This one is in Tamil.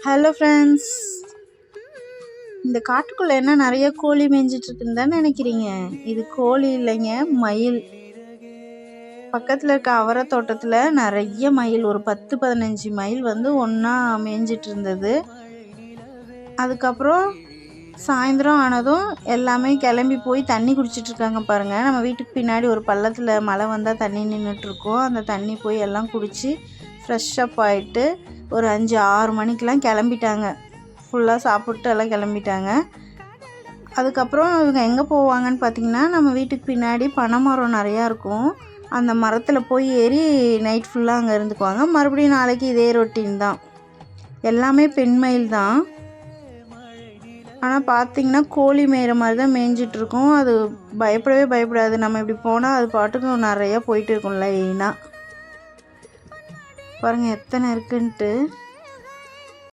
ஹலோ ஃப்ரெண்ட்ஸ், இந்த காட்டுக்குள்ளே என்ன நிறைய கோழி மேய்ஞ்சிட்ருக்குன்னு தான் நினைக்கிறீங்க. இது கோழி இல்லைங்க, மயில். பக்கத்தில் இருக்க அவரை தோட்டத்தில் நிறைய மயில், ஒரு 10-15 மயில் வந்து ஒன்றா மேய்ஞ்சிட்டு இருந்தது. அதுக்கப்புறம் சாயந்தரம் ஆனதும் எல்லாமே கிளம்பி போய் தண்ணி குடிச்சிட்ருக்காங்க பாருங்கள். நம்ம வீட்டுக்கு பின்னாடி ஒரு பள்ளத்தில் மழை வந்தால் தண்ணி நின்றுட்டுருக்கோம். அந்த தண்ணி போய் எல்லாம் குடித்து ஃப்ரெஷ்ஷப் ஆகிட்டு ஒரு 5-6 மணிக்கெலாம் கிளம்பிட்டாங்க. ஃபுல்லாக சாப்பிட்டு எல்லாம் கிளம்பிட்டாங்க. அதுக்கப்புறம் இவங்க எங்கே போவாங்கன்னு பார்த்திங்கன்னா, நம்ம வீட்டுக்கு பின்னாடி பனை மரம் நிறையா இருக்கும். அந்த மரத்தில் போய் ஏறி நைட் ஃபுல்லாக அங்கே இருந்துக்குவாங்க. மறுபடியும் நாளைக்கு இதே ரொட்டீன் தான். எல்லாமே பெண் மயில் தான். ஆனால் பார்த்திங்கன்னா கோழி மேய்கிற மாதிரி தான் மேய்ஞ்சிட்ருக்கோம். அது பயப்படவே பயப்படாது. நம்ம இப்படி போனால் அது பாட்டுக்கு நிறையா போயிட்டு இருக்கும் லைனாக. பாருங்கள் எத்தனை இருக்குன்ட்டு.